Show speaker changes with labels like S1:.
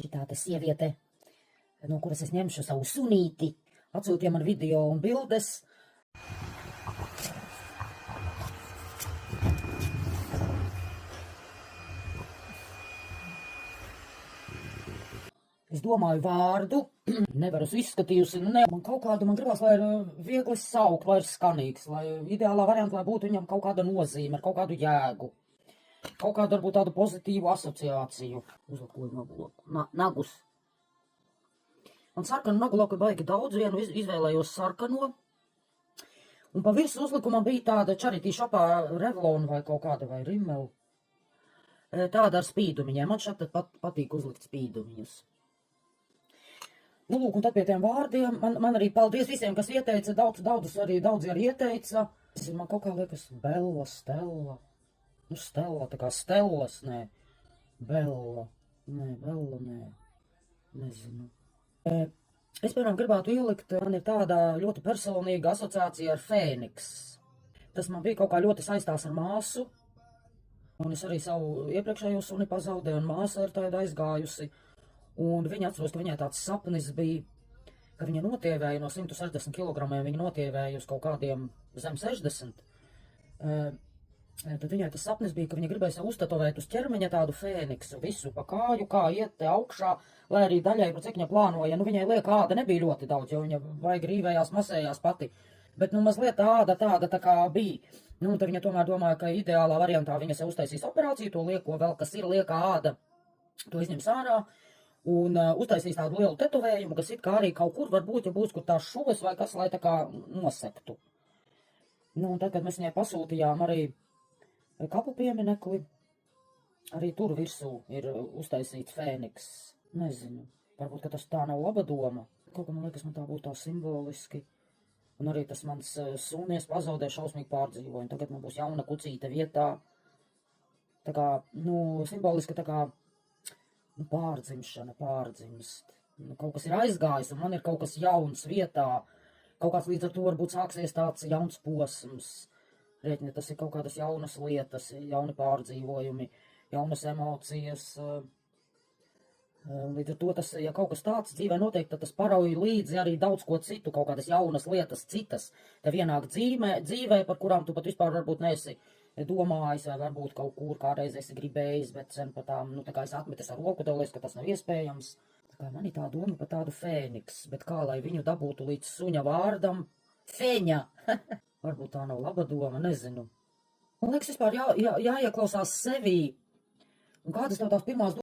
S1: Šitāda sieviete, no kuras es ņemšu savu sunīti, atsūtīja man video un bildes. Es domāju vārdu, nevaru izskatījusi, man kaut kādu, man gribās, lai ir viegli saukt, lai ir skanīgs, lai ideālā variantā, lai būtu viņam kaut kāda nozīme, ar kaut kādu jēgu. Kaut kādu varbūt tādu pozitīvu asociāciju. Uzlakoju nagus. Man sarkanu nagu laku baigi daudz, vienu izvēlējos sarkano. Un pa visu uzlikumam bija tāda Charity shopā Revlon vai kaut kāda vai Rimmel. Tāda ar spīdumiņiem. Man šeit patīk uzlikt spīdumiņus. Nu, lūk, un tad pie tiem vārdiem, man arī paldies visiem, kas ieteica, daudzi arī ieteica. Man kaut kā liekas Bella, Stella. Nu, Stella, tā kā Stellas, nē. Bella, nē. Nezinu. Es, piemēram, gribētu ielikt, man ir tāda ļoti personīga asociācija ar Fēniks. Tas man bija kaut kā ļoti saistās ar māsu. Un es arī savu iepriekšējo suni pazaudēju, un māsa ir tāda aizgājusi. Un viņa atceros, ka viņai tāds sapnis bija, ka viņa notievēja no 160 kilogramiem, viņa notievēja uz kaut kādiem zem 60. Tad viņai tas sapnis bija, ka viņa gribēja sev uztatovēt uz ķermeņa tādu fēniksu, visu pa kāju, kā iet te augšā, lai arī daļai, cik viņa plānoja, nu viņai lieka āda nebija ļoti daudz, jo viņa vai grīvējās, masējās pati. Bet, nu, mazliet āda tāda tā kā bija. Nu, un tad viņa tomēr domāja, ka ideālā variantā viņa sev uztaisīs operāciju, to lieko vēl, kas ir liekā āda, to izņems ārā. Un uztaisīs tādu lielu tetovējumu, kas it kā arī kaut kur varbūt, ja būs kur tās šuves vai kas, lai tā kā nosektu. Nu, un tad, kad mēs viņai pasūtījām arī kapu pieminekli, arī tur virsū ir uztaisīts Fēniks. Nezinu, varbūt, ka tas tā nav laba doma. Kaut kā man liekas, man tā būtu tā simboliski. Un arī tas mans sunies pazaudē šausmīgi pārdzīvojumu. Tagad man būs jauna kucīte vietā. Tā kā, nu, simboliski tā kā, nu, pārdzimst. Nu, kaut kas ir aizgājis, un man ir kaut kas jauns vietā. Kaut kāds līdz ar to varbūt sāksies tāds jauns posms. Rēķini, tas ir kaut kādas jaunas lietas, jauni pārdzīvojumi, jaunas emocijas. Līdz ar to tas, ja kaut kas tāds dzīvē notiek, tad tas parauj līdzi arī daudz ko citu, kaut kādas jaunas lietas citas. Tev ienāk dzīvē, par kurām tu pat vispār varbūt neesi domājis, vai varbūt kaut kur kādreiz esi gribējis, bet sen par tām, nu, tā kā es atmetis ar roku, tev liekas, ka tas nav iespējams. Tā kā man ir tā doma par tādu Fēniks, bet kā lai viņu dabūtu līdz suņa vārdam? Feņa! Varbūt tā nav laba doma, nezinu. Man liekas, vispār jāieklausās sevī. Un kādas tev tās pirmās domas?